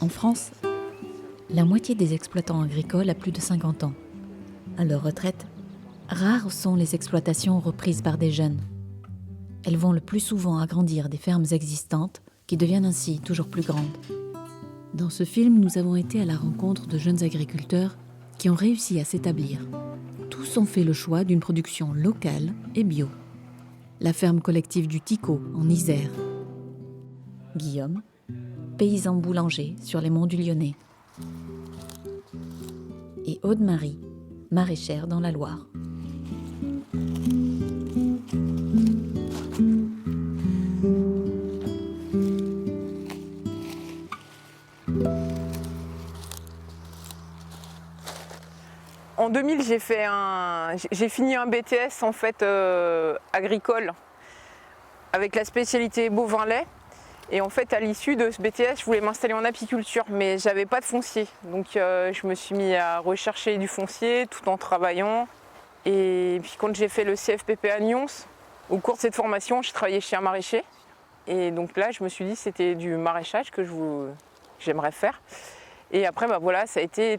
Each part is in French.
En France, la moitié des exploitants agricoles a plus de 50 ans. À leur retraite, rares sont les exploitations reprises par des jeunes. Elles vont le plus souvent agrandir des fermes existantes qui deviennent ainsi toujours plus grandes. Dans ce film, nous avons été à la rencontre de jeunes agriculteurs qui ont réussi à s'établir. Tous ont fait le choix d'une production locale et bio. La ferme collective du Ticot en Isère. Guillaume, paysan boulanger sur les monts du Lyonnais. Et Aude-Marie, maraîchère dans la Loire. En 2000, j'ai fini un BTS en fait agricole avec la spécialité bovin-lait. Et en fait, à l'issue de ce BTS, je voulais m'installer en apiculture, mais j'avais pas de foncier. Donc je me suis mis à rechercher du foncier tout en travaillant. Et puis quand j'ai fait le CFPP à Nyons, au cours de cette formation, j'ai travaillé chez un maraîcher. Et donc là, je me suis dit que c'était du maraîchage que j'aimerais faire. Et après, voilà, ça a été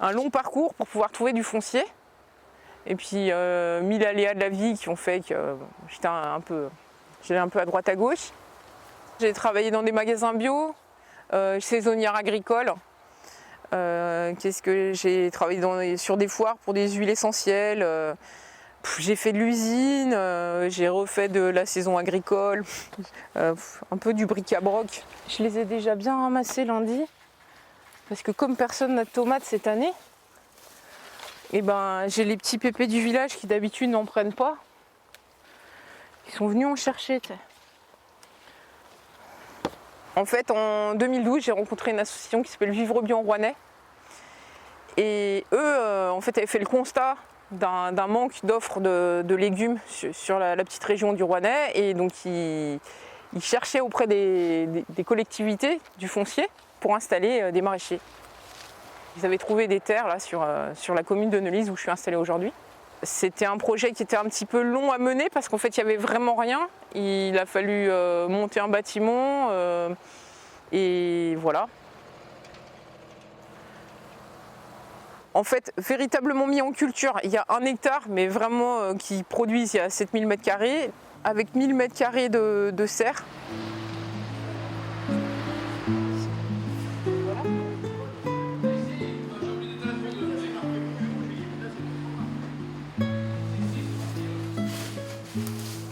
un long parcours pour pouvoir trouver du foncier. Et puis 1000 aléas de la vie qui ont fait que j'étais un peu à droite à gauche. J'ai travaillé dans des magasins bio, saisonnière agricole. J'ai travaillé sur des foires pour des huiles essentielles. J'ai fait de l'usine, j'ai refait de la saison agricole, un peu du bric-à-broc. Je les ai déjà bien ramassés lundi, parce que comme personne n'a de tomates cette année, j'ai les petits pépés du village qui d'habitude n'en prennent pas. Ils sont venus en chercher. En fait, en 2012, j'ai rencontré une association qui s'appelle Vivre Bio en Rouennais. Et eux, en fait, avaient fait le constat d'un manque d'offres de légumes sur la petite région du Rouennais. Et donc, ils cherchaient auprès des collectivités du foncier pour installer des maraîchers. Ils avaient trouvé des terres là, sur la commune de Neulise où je suis installée aujourd'hui. C'était un projet qui était un petit peu long à mener parce qu'en fait, il n'y avait vraiment rien. Il a fallu monter un bâtiment et voilà. En fait, véritablement mis en culture, il y a 1 hectare, mais vraiment qui produisent, il y a 7000 m², avec 1000 m² de serre.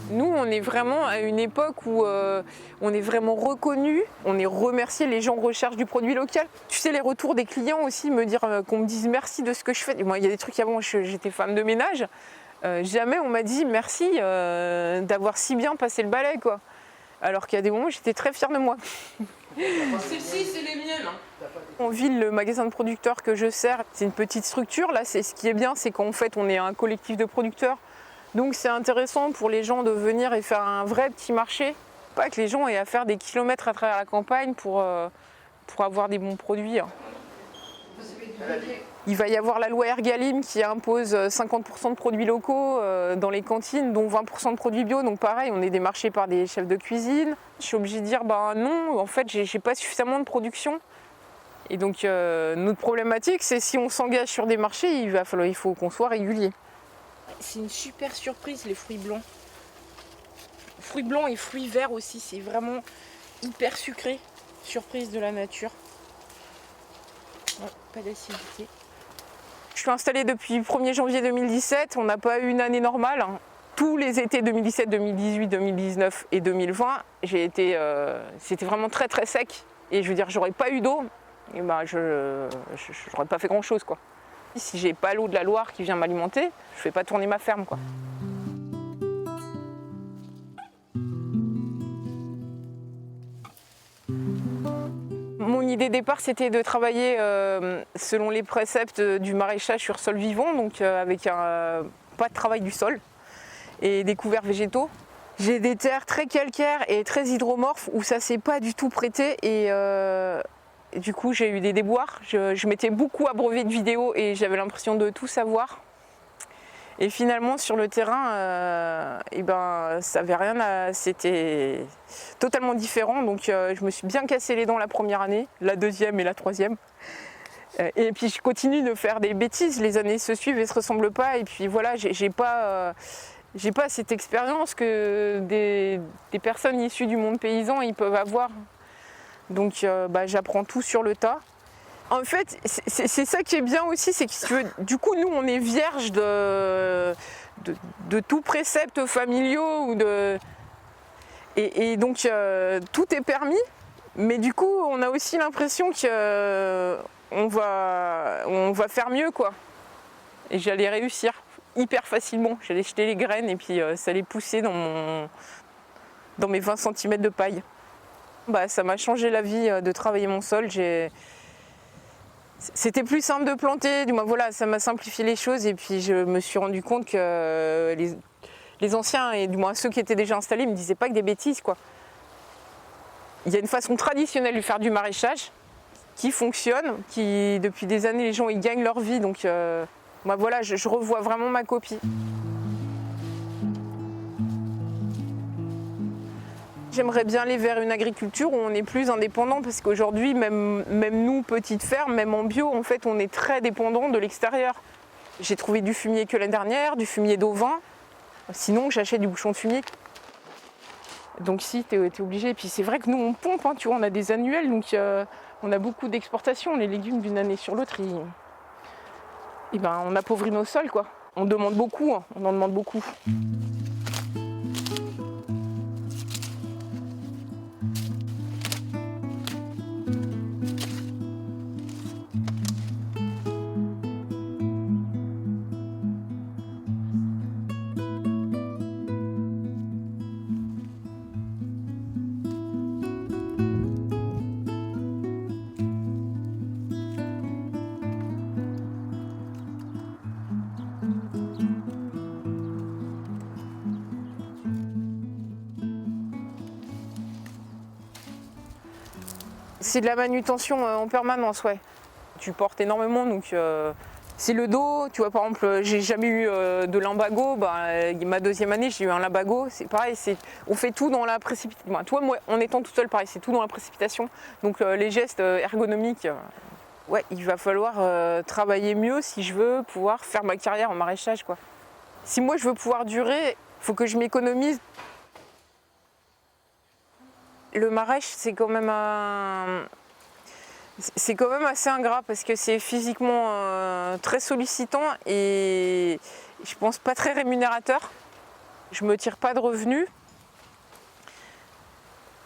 Nous, on est vraiment à une époque où on est vraiment reconnu, on est remercié, les gens recherchent du produit local. Tu sais, les retours des clients aussi, qu'on me dise merci de ce que je fais. Moi, il y a des trucs avant, j'étais femme de ménage, jamais on m'a dit merci d'avoir si bien passé le balai, quoi. Alors qu'il y a des moments où j'étais très fière de moi. Celles-ci, c'est les miennes. En ville, le magasin de producteurs que je sers, c'est une petite structure. Là, ce qui est bien, c'est qu'en fait, on est un collectif de producteurs. Donc c'est intéressant pour les gens de venir et faire un vrai petit marché. Pas que les gens aient à faire des kilomètres à travers la campagne pour avoir des bons produits. Il va y avoir la loi Ergalim qui impose 50% de produits locaux dans les cantines, dont 20% de produits bio. Donc pareil, on est démarché par des chefs de cuisine. Je suis obligée de dire non, en fait j'ai pas suffisamment de production. Et donc notre problématique, c'est si on s'engage sur des marchés, il faut qu'on soit régulier. C'est une super surprise, les fruits blancs. Fruits blancs et fruits verts aussi, c'est vraiment hyper sucré. Surprise de la nature. Ouais, pas d'acidité. Je suis installée depuis le 1er janvier 2017, on n'a pas eu une année normale. Tous les étés 2017, 2018, 2019 et 2020, c'était vraiment très très sec. Et je veux dire, j'aurais pas eu d'eau, et je n'aurais pas fait grand chose, quoi. Si j'ai pas l'eau de la Loire qui vient m'alimenter, je fais pas tourner ma ferme, quoi. Mon idée de départ, c'était de travailler selon les préceptes du maraîchage sur sol vivant, donc avec pas de travail du sol et des couverts végétaux. J'ai des terres très calcaires et très hydromorphes où ça s'est pas du tout prêté et du coup j'ai eu des déboires. Je m'étais beaucoup abreuvée de vidéos et j'avais l'impression de tout savoir. Et finalement sur le terrain, ça avait rien c'était totalement différent. Donc je me suis bien cassé les dents la première année, la deuxième et la troisième. Et puis je continue de faire des bêtises, les années se suivent et se ressemblent pas. Et puis voilà, j'ai pas cette expérience que des personnes issues du monde paysan ils peuvent avoir. Donc j'apprends tout sur le tas. En fait, c'est ça qui est bien aussi, c'est que si tu veux, du coup nous on est vierge de tout précepte familiaux et donc tout est permis, mais du coup on a aussi l'impression que on va faire mieux quoi. Et j'allais réussir hyper facilement, j'allais jeter les graines et puis ça allait pousser dans mes 20 cm de paille. Ça m'a changé la vie de travailler mon sol. C'était plus simple de planter, du moins voilà, ça m'a simplifié les choses et puis je me suis rendu compte que les anciens et du moins ceux qui étaient déjà installés me disaient pas que des bêtises quoi. Il y a une façon traditionnelle de faire du maraîchage qui fonctionne, qui depuis des années les gens ils gagnent leur vie donc voilà, je revois vraiment ma copie. J'aimerais bien aller vers une agriculture où on est plus indépendant parce qu'aujourd'hui, même nous, petites fermes, même en bio, en fait, on est très dépendant de l'extérieur. J'ai trouvé du fumier que l'année dernière, du fumier d'ovin. Sinon, j'achète du bouchon de fumier. Donc si, t'es obligé. Et puis c'est vrai que nous, on pompe, hein, tu vois, on a des annuels, donc on a beaucoup d'exportations. Les légumes d'une année sur l'autre, on appauvrit nos sols, quoi. On demande beaucoup, hein, on en demande beaucoup. C'est de la manutention en permanence, ouais. Tu portes énormément, donc c'est le dos. Tu vois, par exemple, j'ai jamais eu de lumbago. Ma deuxième année, j'ai eu un lumbago. C'est pareil, on fait tout dans la précipitation. Toi, moi, en étant tout seul, pareil, c'est tout dans la précipitation. Donc les gestes ergonomiques, ouais, il va falloir travailler mieux si je veux pouvoir faire ma carrière en maraîchage, quoi. Si moi, je veux pouvoir durer, il faut que je m'économise. Le maraîche, c'est quand même assez ingrat parce que c'est physiquement très sollicitant et je pense pas très rémunérateur. Je me tire pas de revenus.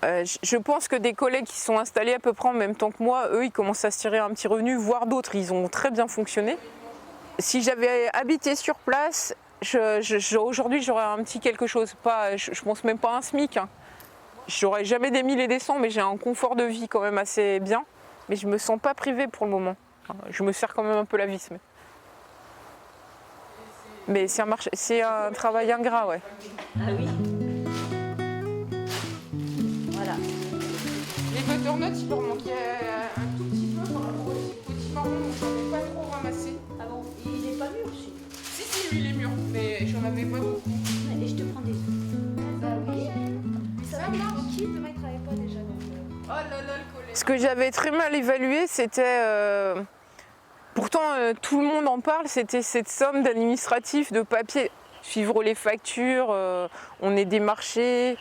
Je pense que des collègues qui sont installés à peu près en même temps que moi, eux, ils commencent à se tirer un petit revenu, voire d'autres, ils ont très bien fonctionné. Si j'avais habité sur place, aujourd'hui, j'aurais un petit quelque chose. Je pense même pas un SMIC. Hein. J'aurais jamais des 1000 et des 100, mais j'ai un confort de vie quand même assez bien. Mais je me sens pas privée pour le moment. Je me serre quand même un peu la vis. Mais c'est un travail ingrat, ouais. Ah oui. Voilà. Les butternuts, il leur manquait un tout petit peu par rapport aux petits marrons, donc j'en ai pas trop ramassé. Ah bon, il est pas mûr aussi. Si, lui, il est mûr, mais j'en avais pas beaucoup. Allez, je te prends des œufs. Bah oui. Ça va, tranquille, demain il travaille pas déjà donc. Oh là là, le collègue. Ce que j'avais très mal évalué, c'était. Pourtant, tout le monde en parle, c'était cette somme d'administratif, de papier. Suivre les factures, on est démarché.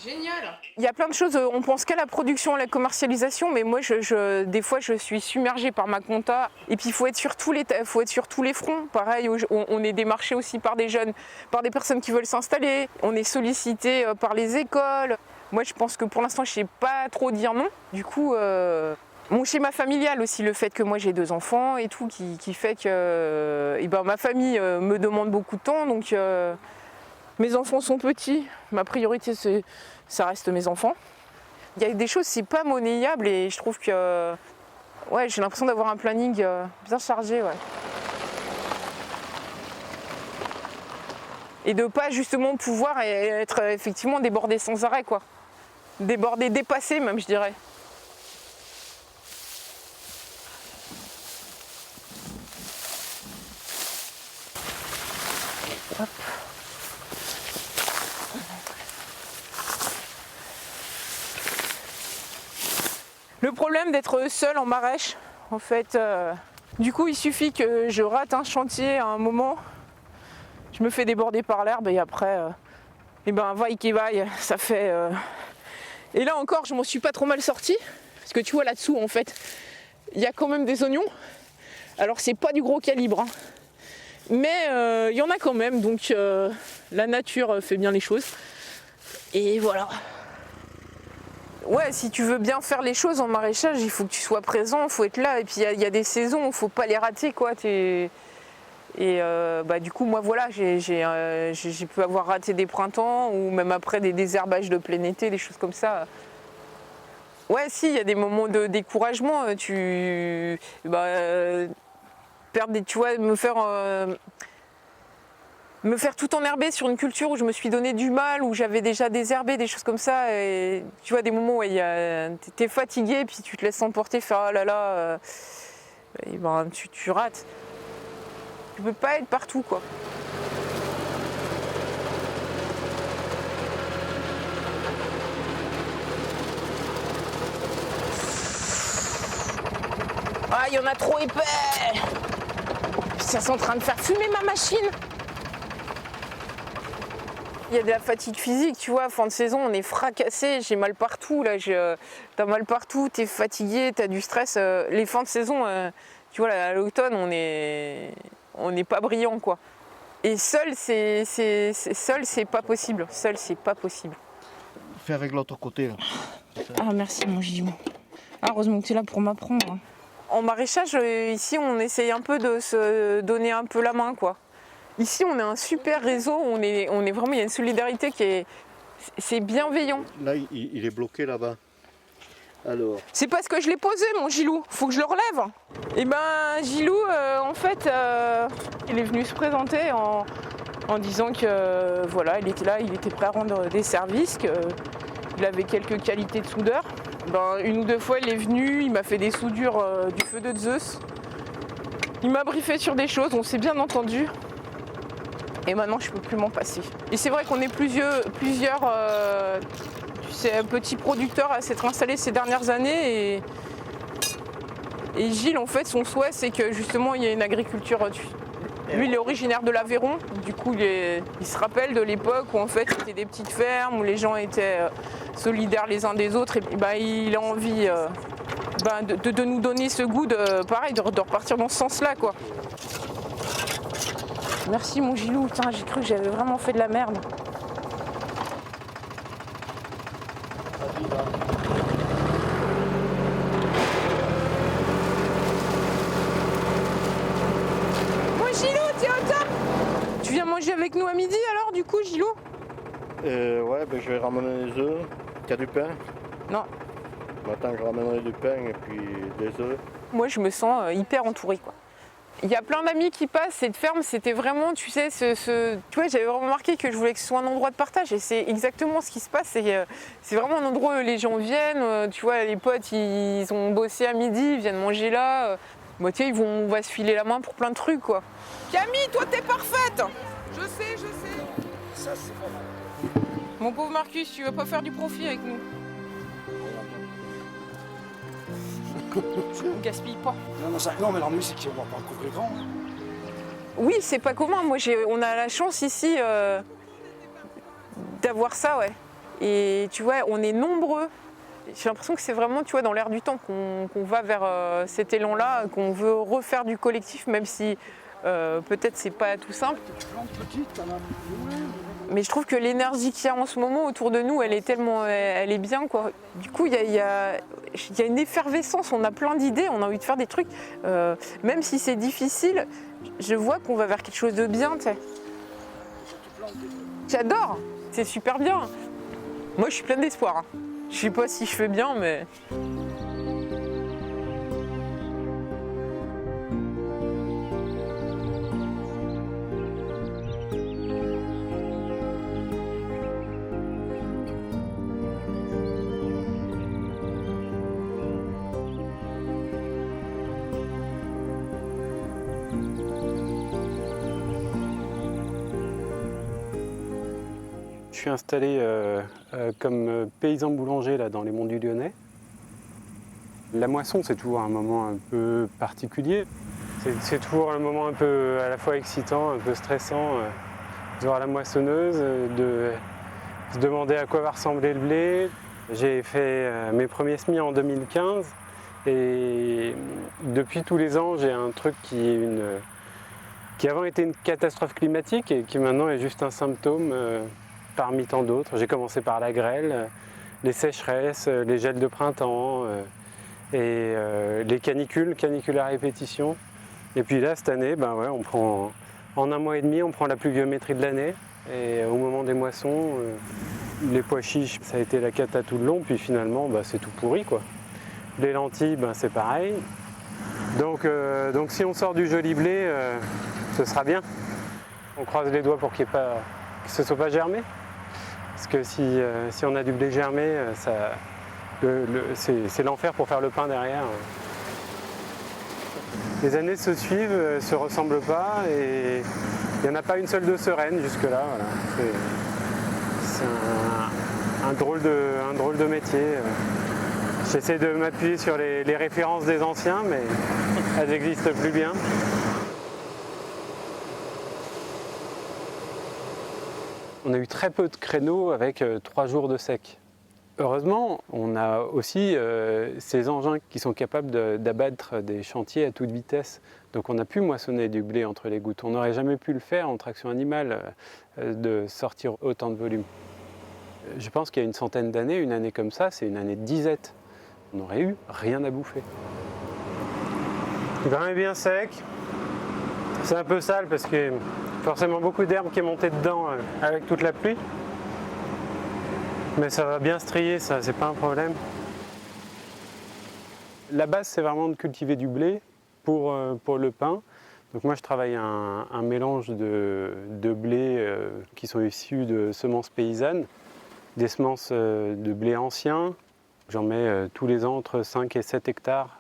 Génial. Il y a plein de choses, on pense qu'à la production, à la commercialisation, mais moi, des fois, je suis submergée par ma compta. Et puis, il faut être sur tous les fronts. Pareil, on est démarché aussi par des jeunes, par des personnes qui veulent s'installer. On est sollicité par les écoles. Moi, je pense que pour l'instant, je ne sais pas trop dire non. Du coup, mon schéma familial aussi, le fait que moi, j'ai 2 enfants et tout, qui fait que ma famille me demande beaucoup de temps. Donc, mes enfants sont petits. Ma priorité, ça reste mes enfants. Il y a des choses, c'est pas monnayable et je trouve que ouais, j'ai l'impression d'avoir un planning bien chargé. Ouais. Et de pas justement pouvoir être effectivement débordé sans arrêt, quoi. Débordé, dépassé même, je dirais. Hop. Le problème d'être seul en maraîche, en fait, du coup il suffit que je rate un chantier à un moment, je me fais déborder par l'herbe et après, et ben vaille qui vaille, ça fait... Et là encore, je m'en suis pas trop mal sortie, parce que tu vois là-dessous en fait, il y a quand même des oignons. Alors c'est pas du gros calibre, hein. Mais il y en a quand même, donc la nature fait bien les choses. Et voilà. Ouais, si tu veux bien faire les choses en maraîchage, il faut que tu sois présent, il faut être là. Et puis il y a des saisons, il ne faut pas les rater, quoi. Et du coup, moi, voilà, j'ai pu avoir raté des printemps ou même après des désherbages de plein été, des choses comme ça. Ouais, si, il y a des moments de découragement. Perdre des, tu vois, me faire tout enherber sur une culture où je me suis donné du mal, où j'avais déjà désherbé, des choses comme ça. Et tu vois, des moments où t'es fatigué, puis tu te laisses emporter, faire ah là là, et ben, tu rates. Tu peux pas être partout, quoi. Ah, il y en a trop épais! Ça c'est en train de faire fumer ma machine! Il y a de la fatigue physique, tu vois, fin de saison, on est fracassé, j'ai mal partout, là, t'as mal partout, t'es fatigué, t'as du stress. Les fins de saison, tu vois, à l'automne, on n'est pas brillant, quoi. Et seul, c'est pas possible. Seul, c'est pas possible. Fais avec l'autre côté, là. Ah, merci, mon Gilou. Ah, heureusement que tu es là pour m'apprendre. En maraîchage, ici, on essaye un peu de se donner un peu la main, quoi. Ici, on a un super réseau, on est vraiment, il y a une solidarité c'est bienveillant. Là, il est bloqué là-bas. Alors. C'est parce que je l'ai posé, mon Gilou, faut que je le relève. Et ben, Gilou, en fait, il est venu se présenter en disant que, voilà, il était là, il était prêt à rendre des services, qu'il avait quelques qualités de soudeur. Ben, une ou deux fois, il est venu, il m'a fait des soudures du feu de Zeus. Il m'a briefé sur des choses, on s'est bien entendu. Et maintenant, je ne peux plus m'en passer. Et c'est vrai qu'on est plusieurs petits producteurs à s'être installés ces dernières années. Et Gilles, en fait, son souhait, c'est que justement, il y ait une agriculture. Lui, il est originaire de l'Aveyron. Du coup, il se rappelle de l'époque où, en fait, c'était des petites fermes, où les gens étaient solidaires les uns des autres. Et bah, il a envie de nous donner ce goût de repartir dans ce sens-là, quoi. Merci mon Gilou, putain, j'ai cru que j'avais vraiment fait de la merde. Mon Gilou, t'es au top! Tu viens manger avec nous à midi alors, du coup, Gilou? Ouais, ben je vais ramener des œufs. T'as du pain? Non. Maintenant, je ramènerai du pain et puis des œufs. Moi, je me sens hyper entourée, quoi. Il y a plein d'amis qui passent, cette ferme, c'était vraiment, tu sais, tu vois, j'avais vraiment remarqué que je voulais que ce soit un endroit de partage et c'est exactement ce qui se passe. C'est vraiment un endroit où les gens viennent, tu vois, les potes, ils ont bossé à midi, ils viennent manger là. Bah, tu sais, on va se filer la main pour plein de trucs, quoi. Camille, toi, t'es parfaite! Je sais. Ça, c'est pas mal. Mon pauvre Marcus, tu veux pas faire du profit avec nous? On gaspille pas. Non, mais l'ennui, c'est qu'on va pas couvrir grand. Hein. Oui, c'est pas commun. Moi, on a la chance ici d'avoir ça, ouais. Et tu vois, on est nombreux. J'ai l'impression que c'est vraiment, tu vois, dans l'air du temps qu'on va vers cet élan-là, qu'on veut refaire du collectif, même si peut-être c'est pas tout simple. Mais je trouve que l'énergie qu'il y a en ce moment autour de nous, elle est bien, quoi. Du coup, il y a une effervescence, on a plein d'idées, on a envie de faire des trucs. Même si c'est difficile, je vois qu'on va vers quelque chose de bien, tu sais. J'adore, c'est super bien. Moi, je suis pleine d'espoir. Hein. Je sais pas si je fais bien, mais... Je suis installé comme paysan boulanger là, dans les monts du Lyonnais. La moisson, c'est toujours un moment un peu particulier. C'est toujours un moment un peu à la fois excitant, un peu stressant de voir la moissonneuse, de se demander à quoi va ressembler le blé. J'ai fait mes premiers semis en 2015 et depuis tous les ans, j'ai un truc qui avant était une catastrophe climatique et qui maintenant est juste un symptôme parmi tant d'autres. J'ai commencé par la grêle, les sécheresses, les gels de printemps et les canicules à répétition. Et puis là, cette année, ben ouais, on prend, en un mois et demi, on prend la pluviométrie de l'année. Et au moment des moissons, les pois chiches, ça a été la cata tout le long, puis finalement, ben, c'est tout pourri, quoi. Les lentilles, ben, c'est pareil. Donc si on sort du joli blé, ce sera bien. On croise les doigts pour que ce ne soit pas germé. Parce que si on a du blé germé, c'est l'enfer pour faire le pain derrière. Les années se suivent, se ressemblent pas et il n'y en a pas une seule de sereine jusque-là. Voilà. C'est un drôle de métier. J'essaie de m'appuyer sur les références des anciens, mais elles n'existent plus bien. On a eu très peu de créneaux avec 3 jours de sec. Heureusement, on a aussi ces engins qui sont capables d'abattre des chantiers à toute vitesse. Donc on a pu moissonner du blé entre les gouttes. On n'aurait jamais pu le faire en traction animale, de sortir autant de volume. Je pense qu'il y a une centaine d'années, une année comme ça, c'est une année de disette. On n'aurait eu rien à bouffer. Le grain est bien sec. C'est un peu sale parce qu'il y a forcément beaucoup d'herbe qui est montée dedans avec toute la pluie. Mais ça va bien strier, ça, c'est pas un problème. La base, c'est vraiment de cultiver du blé pour le pain. Donc moi, je travaille un mélange de blé qui sont issus de semences paysannes, des semences de blé ancien. J'en mets tous les ans entre 5 et 7 hectares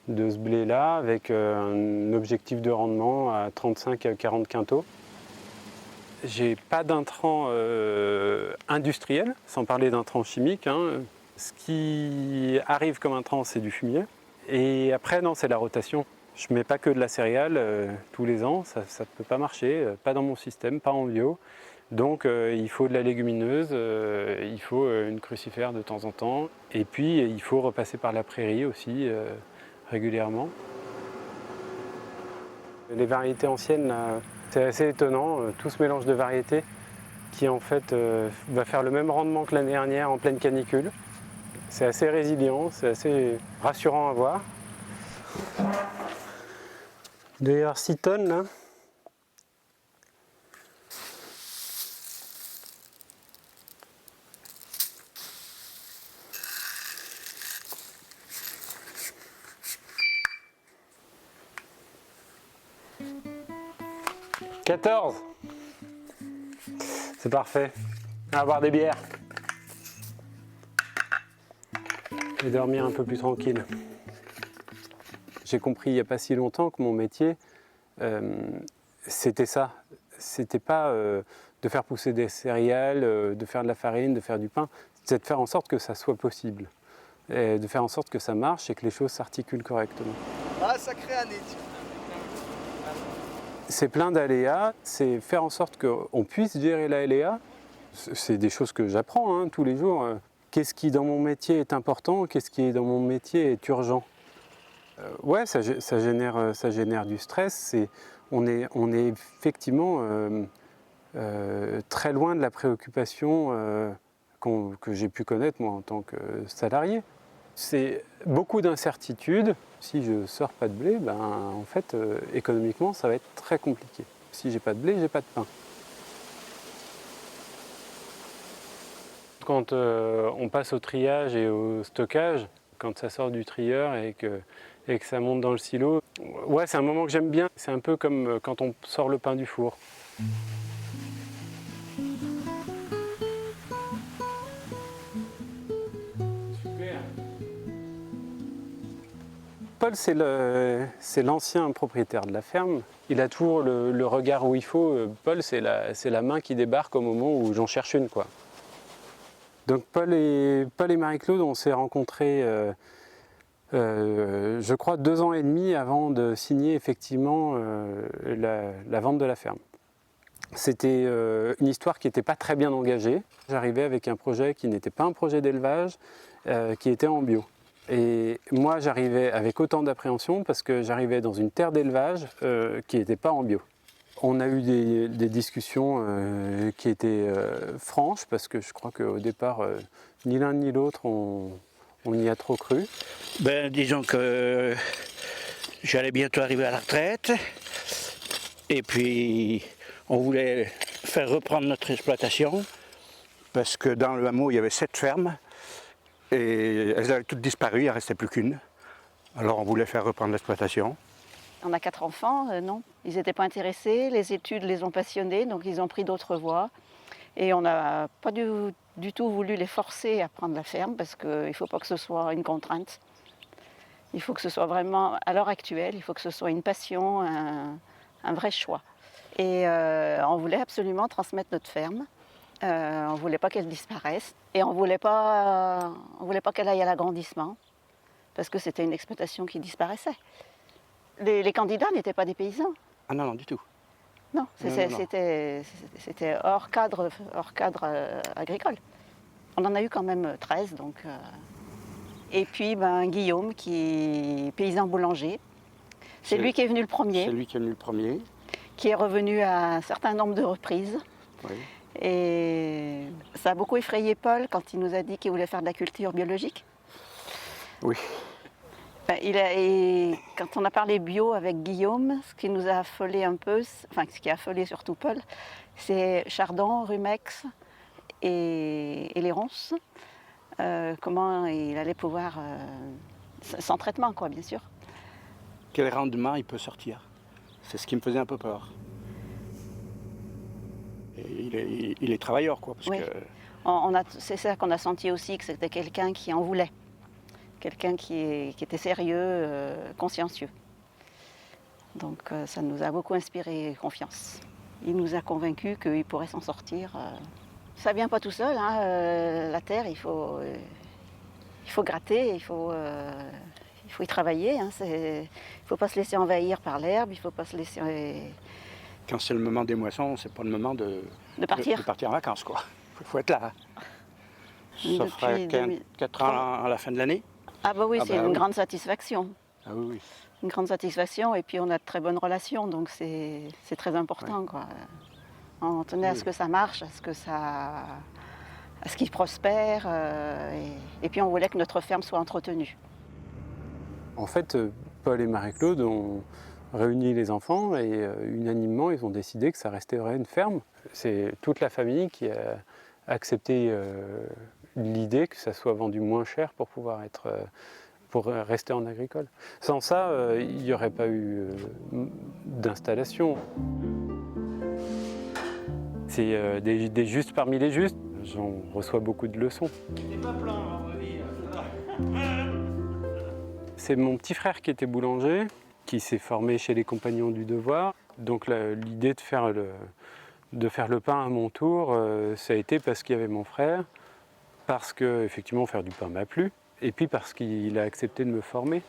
de ce blé-là, avec un objectif de rendement à 35 à 40 quintaux. J'ai pas d'intrants industriels, sans parler d'intrants chimiques. Hein. Ce qui arrive comme intrant, c'est du fumier. Et après, non, c'est la rotation. Je mets pas que de la céréale tous les ans, ça ne peut pas marcher, pas dans mon système, pas en bio. Donc il faut de la légumineuse, il faut une crucifère de temps en temps. Et puis il faut repasser par la prairie aussi régulièrement. Les variétés anciennes, là, c'est assez étonnant, tout ce mélange de variétés qui en fait va faire le même rendement que l'année dernière en pleine canicule. C'est assez résilient, c'est assez rassurant à voir. Il doit y avoir 6 tonnes là. « 14 ! C'est parfait. On va boire des bières. Et dormir un peu plus tranquille. J'ai compris il n'y a pas si longtemps que mon métier, c'était ça. C'était pas de faire pousser des céréales, de faire de la farine, de faire du pain. C'était de faire en sorte que ça soit possible. Et de faire en sorte que ça marche et que les choses s'articulent correctement. Ah, sacrée année. C'est plein d'aléas, c'est faire en sorte qu'on puisse gérer l'aléa. C'est des choses que j'apprends tous les jours. Qu'est-ce qui dans mon métier est important, qu'est-ce qui dans mon métier est urgent. Ouais, ça génère du stress. On est effectivement très loin de la préoccupation que j'ai pu connaître moi en tant que salarié. C'est beaucoup d'incertitudes. Si je ne sors pas de blé, ben, en fait, économiquement, ça va être très compliqué. Si j'ai pas de blé, j'ai pas de pain. Quand on passe au triage et au stockage, quand ça sort du trieur et que ça monte dans le silo, ouais, c'est un moment que j'aime bien. C'est un peu comme quand on sort le pain du four. Paul, c'est l'ancien propriétaire de la ferme. Il a toujours le regard où il faut. Paul, c'est la main qui débarque au moment où j'en cherche une, quoi. Donc Paul et Marie-Claude, on s'est rencontrés, je crois, 2 ans et demi avant de signer effectivement la vente de la ferme. C'était une histoire qui n'était pas très bien engagée. J'arrivais avec un projet qui n'était pas un projet d'élevage, qui était en bio. Et moi, j'arrivais avec autant d'appréhension parce que j'arrivais dans une terre d'élevage qui n'était pas en bio. On a eu des discussions qui étaient franches parce que je crois qu'au départ, ni l'un ni l'autre, on y a trop cru. Ben, disons que j'allais bientôt arriver à la retraite et puis on voulait faire reprendre notre exploitation parce que dans le hameau, il y avait 7 fermes. Et elles avaient toutes disparu, il n'en restait plus qu'une. Alors on voulait faire reprendre l'exploitation. On a 4 enfants, non. Ils n'étaient pas intéressés, les études les ont passionnés, donc ils ont pris d'autres voies. Et on n'a pas du tout voulu les forcer à prendre la ferme, parce qu'il ne faut pas que ce soit une contrainte. Il faut que ce soit vraiment, à l'heure actuelle, il faut que ce soit une passion, un vrai choix. Et on voulait absolument transmettre notre ferme. On ne voulait pas qu'elle disparaisse et on ne voulait pas qu'elle aille à l'agrandissement parce que c'était une exploitation qui disparaissait. Les candidats n'étaient pas des paysans. Ah non, non, du tout. Non, c'était hors cadre agricole. On en a eu quand même 13. Donc, Et puis Guillaume, qui est paysan boulanger. C'est lui qui est venu le premier. C'est lui qui est venu le premier. Qui est revenu à un certain nombre de reprises. Oui. Et ça a beaucoup effrayé Paul quand il nous a dit qu'il voulait faire de la culture biologique. Oui. Et quand on a parlé bio avec Guillaume, ce qui nous a affolé un peu, enfin ce qui a affolé surtout Paul, c'est chardon, rumex et les ronces. Comment il allait pouvoir, sans traitement quoi, bien sûr. Quel rendement il peut sortir? C'est ce qui me faisait un peu peur. Et il est travailleur, quoi. Parce oui. C'est ça qu'on a senti aussi, que c'était quelqu'un qui en voulait. Quelqu'un qui était sérieux, consciencieux. Donc ça nous a beaucoup inspiré confiance. Il nous a convaincus qu'il pourrait s'en sortir. Ça ne vient pas tout seul, hein. La terre, il faut gratter, il faut y travailler. Hein. Il ne faut pas se laisser envahir par l'herbe, il ne faut pas se laisser... Quand c'est le moment des moissons, c'est pas le moment de partir en vacances, quoi. Il faut être là. Ça fera 4 ans à la fin de l'année. Ah bah oui, c'est une grande satisfaction. Ah oui, oui. Une grande satisfaction, et puis on a de très bonnes relations, donc c'est très important, ouais. Quoi. On tenait à ce que ça marche, à ce qu'il prospère, et puis on voulait que notre ferme soit entretenue. En fait, Paul et Marie-Claude ont réuni les enfants et unanimement, ils ont décidé que ça resterait une ferme. C'est toute la famille qui a accepté l'idée que ça soit vendu moins cher pour pouvoir pour rester en agricole. Sans ça, il n'y aurait pas eu d'installation. C'est des justes parmi les justes. J'en reçois beaucoup de leçons. C'est mon petit frère qui était boulanger, qui s'est formé chez les Compagnons du Devoir. Donc l'idée de faire le pain à mon tour, ça a été parce qu'il y avait mon frère, parce que effectivement faire du pain m'a plu, et puis parce qu'il a accepté de me former.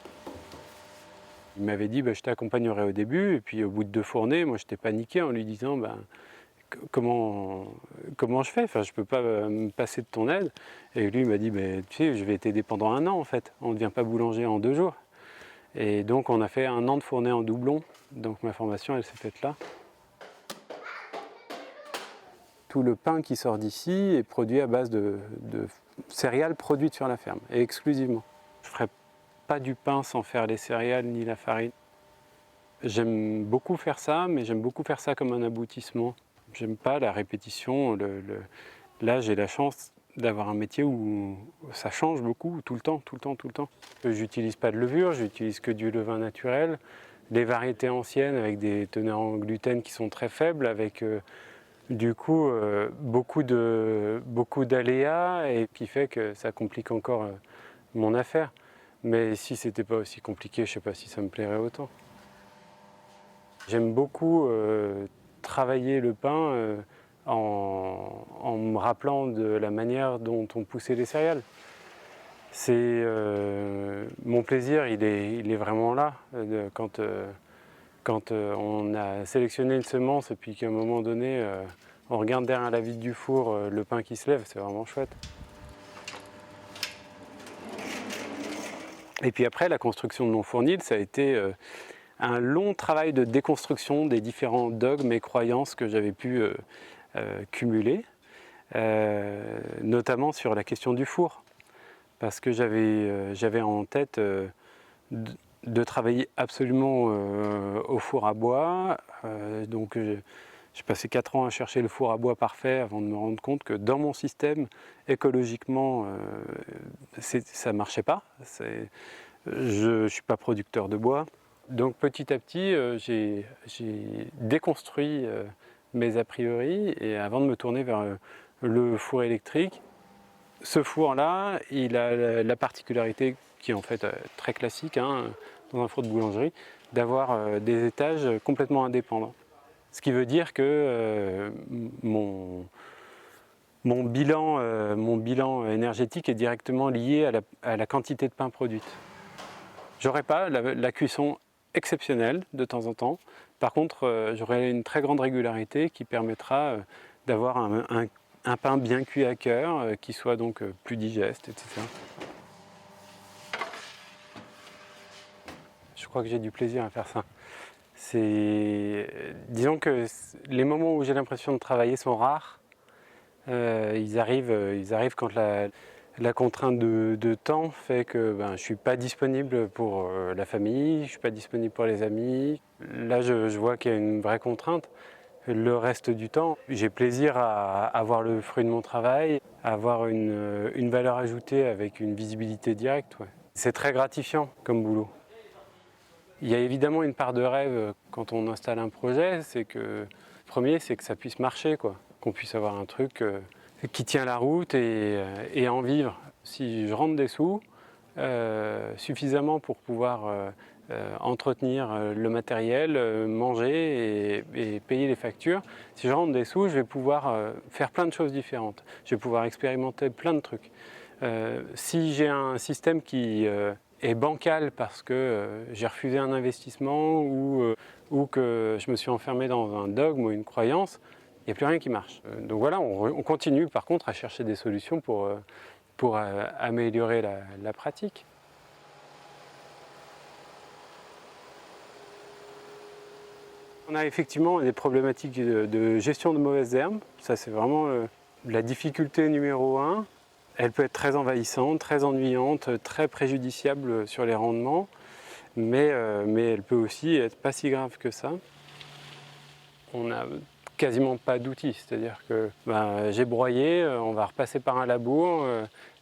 Il m'avait dit je t'accompagnerai au début, et puis au bout de 2 fournées, moi j'étais paniqué en lui disant comment je fais, je peux pas me passer de ton aide. Et lui il m'a dit tu sais, je vais t'aider pendant 1 an en fait, on ne devient pas boulanger en 2 jours. Et donc on a fait 1 an de fournée en doublon, donc ma formation elle s'est faite là. Tout le pain qui sort d'ici est produit à base de céréales produites sur la ferme, et exclusivement. Je ne ferai pas du pain sans faire les céréales ni la farine. J'aime beaucoup faire ça, mais j'aime beaucoup faire ça comme un aboutissement. J'aime pas la répétition. Là, j'ai la chance d'avoir un métier où ça change beaucoup, tout le temps. J'utilise pas de levure, j'utilise que du levain naturel. Des variétés anciennes avec des teneurs en gluten qui sont très faibles, avec du coup beaucoup d'aléas, et qui fait que ça complique encore mon affaire. Mais si c'était pas aussi compliqué, je sais pas si ça me plairait autant. J'aime beaucoup travailler le pain en me rappelant de la manière dont on poussait les céréales. Mon plaisir, il est vraiment là. Quand on a sélectionné une semence et puis qu'à un moment donné, on regarde derrière la vitre du four le pain qui se lève, c'est vraiment chouette. Et puis après, la construction de mon fournil, ça a été un long travail de déconstruction des différents dogmes et croyances que j'avais pu cumuler, notamment sur la question du four. Parce que j'avais en tête de travailler absolument au four à bois. Donc j'ai passé 4 ans à chercher le four à bois parfait avant de me rendre compte que dans mon système, écologiquement, ça ne marchait pas. Je ne suis pas producteur de bois. Donc petit à petit, j'ai déconstruit mes a priori et avant de me tourner vers le four électrique. Ce four-là, il a la particularité qui est en fait très classique dans un four de boulangerie, d'avoir des étages complètement indépendants. Ce qui veut dire que mon bilan énergétique est directement lié à la quantité de pain produite. J'aurais pas la cuisson exceptionnelle de temps en temps. Par contre, j'aurai une très grande régularité qui permettra d'avoir un pain bien cuit à cœur, qui soit donc plus digeste, etc. Je crois que j'ai du plaisir à faire ça. Disons que les moments où j'ai l'impression de travailler sont rares. Ils arrivent quand la contrainte de temps fait que je ne suis pas disponible pour la famille, je ne suis pas disponible pour les amis. Là, je vois qu'il y a une vraie contrainte. Le reste du temps, j'ai plaisir à avoir le fruit de mon travail, à avoir une valeur ajoutée avec une visibilité directe. Ouais. C'est très gratifiant comme boulot. Il y a évidemment une part de rêve quand on installe un projet, le premier, c'est que ça puisse marcher, qu'on puisse avoir un truc qui tient la route et en vivre. Si je rentre des sous suffisamment pour pouvoir entretenir le matériel, manger et payer les factures, si je rentre des sous, je vais pouvoir faire plein de choses différentes. Je vais pouvoir expérimenter plein de trucs. Si j'ai un système qui est bancal parce que j'ai refusé un investissement ou que je me suis enfermé dans un dogme ou une croyance, il n'y a plus rien qui marche. Donc voilà, on continue par contre à chercher des solutions pour améliorer la pratique. On a effectivement des problématiques de gestion de mauvaises herbes. Ça, c'est vraiment la difficulté numéro 1. Elle peut être très envahissante, très ennuyante, très préjudiciable sur les rendements, mais elle peut aussi être pas si grave que ça. On n'a quasiment pas d'outils, c'est-à-dire que j'ai broyé, on va repasser par un labour,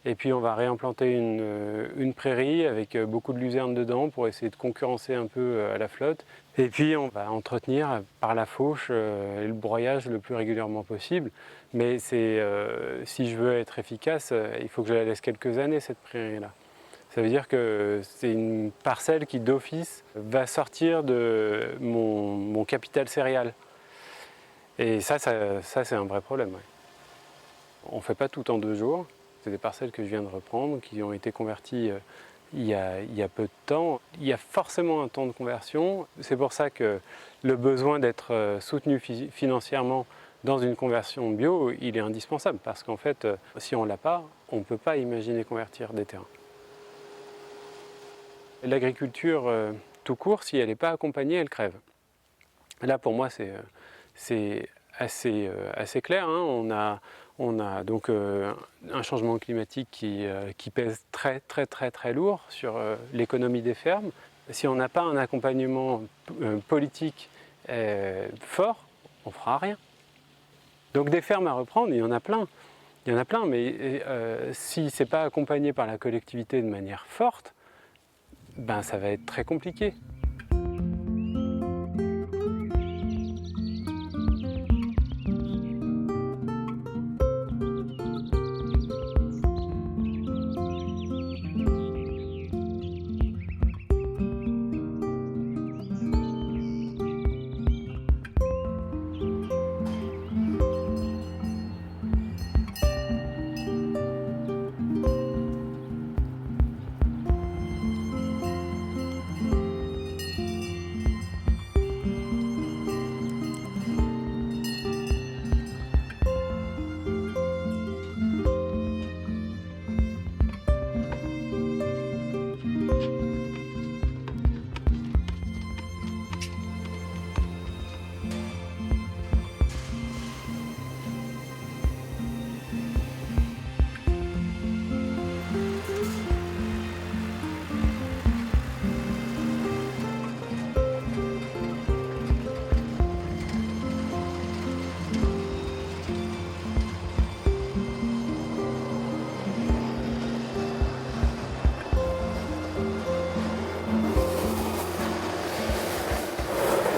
et puis on va réimplanter une prairie avec beaucoup de luzerne dedans pour essayer de concurrencer un peu à la flotte. Et puis on va entretenir par la fauche et le broyage le plus régulièrement possible. Mais si je veux être efficace, il faut que je la laisse quelques années, cette prairie-là. Ça veut dire que c'est une parcelle qui d'office va sortir de mon capital céréal. Et ça c'est un vrai problème. Ouais. On ne fait pas tout en 2 jours. C'est des parcelles que je viens de reprendre, qui ont été converties il y a peu de temps. Il y a forcément un temps de conversion. C'est pour ça que le besoin d'être soutenu financièrement dans une conversion bio, il est indispensable. Parce qu'en fait, si on ne l'a pas, on ne peut pas imaginer convertir des terrains. L'agriculture tout court, si elle n'est pas accompagnée, elle crève. Là, pour moi, c'est assez clair. On a donc un changement climatique qui pèse très lourd sur l'économie des fermes. Si on n'a pas un accompagnement politique fort, on ne fera rien. Donc des fermes à reprendre, il y en a plein. Mais si ce n'est pas accompagné par la collectivité de manière forte, ça va être très compliqué.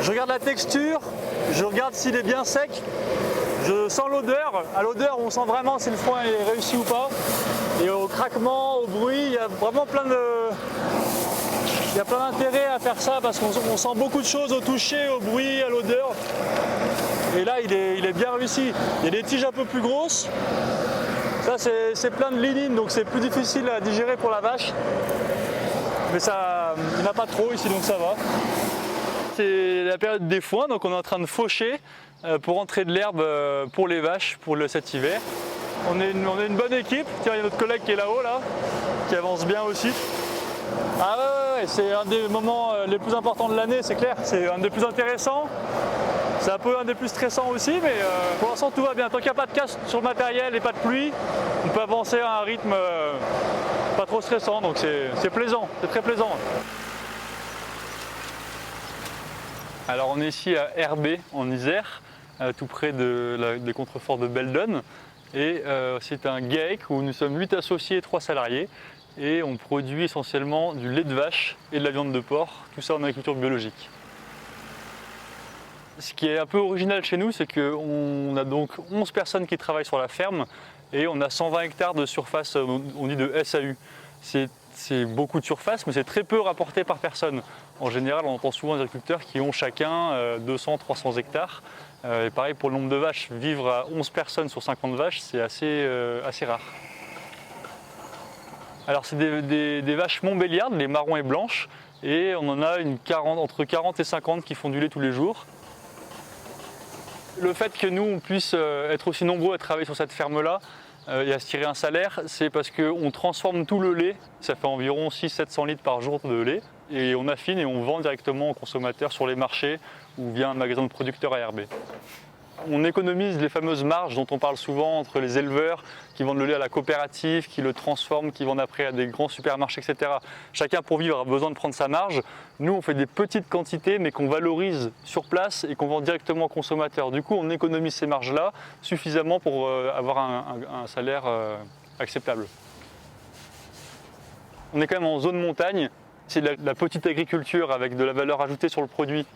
Je regarde la texture, je regarde s'il est bien sec, je sens l'odeur. À l'odeur, on sent vraiment si le foin est réussi ou pas. Et au craquement, au bruit, il y a vraiment plein d'intérêt à faire ça parce qu'on sent beaucoup de choses au toucher, au bruit, à l'odeur. Et là, il est bien réussi. Il y a des tiges un peu plus grosses. Ça, c'est plein de lignine, donc c'est plus difficile à digérer pour la vache. Mais ça, il n'y en a pas trop ici, donc ça va. C'est la période des foins, donc on est en train de faucher pour entrer de l'herbe pour les vaches pour cet hiver. On est une bonne équipe. Tiens, il y a notre collègue qui est là-haut, là, qui avance bien aussi. Ah ouais, c'est un des moments les plus importants de l'année, c'est clair. C'est un des plus intéressants. C'est un peu un des plus stressants aussi, mais pour l'instant tout va bien. Tant qu'il n'y a pas de casse sur le matériel et pas de pluie, on peut avancer à un rythme pas trop stressant, donc c'est plaisant, c'est très plaisant. Alors on est ici à Herbé, en Isère, tout près des contreforts de Beldon. Et c'est un GAEC où nous sommes 8 associés et 3 salariés. Et on produit essentiellement du lait de vache et de la viande de porc, tout ça en agriculture biologique. Ce qui est un peu original chez nous, c'est qu'on a donc 11 personnes qui travaillent sur la ferme et on a 120 hectares de surface, on dit de SAU. C'est beaucoup de surface, mais c'est très peu rapporté par personne. En général, on entend souvent des agriculteurs qui ont chacun 200-300 hectares. Et pareil pour le nombre de vaches, vivre à 11 personnes sur 50 vaches, c'est assez rare. Alors c'est des vaches montbéliardes, les marrons et blanches, et on en a entre 40 et 50 qui font du lait tous les jours. Le fait que nous, on puisse être aussi nombreux à travailler sur cette ferme-là et à se tirer un salaire, c'est parce qu'on transforme tout le lait, ça fait environ 600-700 litres par jour de lait, et on affine et on vend directement aux consommateurs sur les marchés ou via un magasin de producteurs à Herbé. On économise les fameuses marges dont on parle souvent entre les éleveurs qui vendent le lait à la coopérative, qui le transforment, qui vendent après à des grands supermarchés, etc. Chacun pour vivre a besoin de prendre sa marge. Nous, on fait des petites quantités mais qu'on valorise sur place et qu'on vend directement aux consommateurs. Du coup, on économise ces marges-là suffisamment pour avoir un salaire acceptable. On est quand même en zone montagne. C'est de la petite agriculture avec de la valeur ajoutée sur le produit.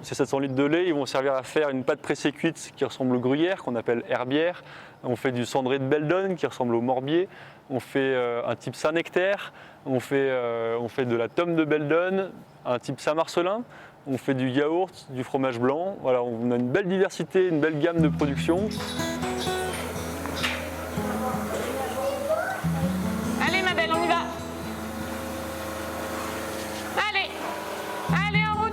Ces 700 litres de lait, ils vont servir à faire une pâte pressée cuite qui ressemble au gruyère, qu'on appelle herbière. On fait du cendré de Beldon qui ressemble au morbier. On fait un type Saint-Nectaire. On fait de la tome de Beldon, un type Saint-Marcelin. On fait du yaourt, du fromage blanc. Voilà, on a une belle diversité, une belle gamme de production. Allez ma belle, on y va. Allez en route.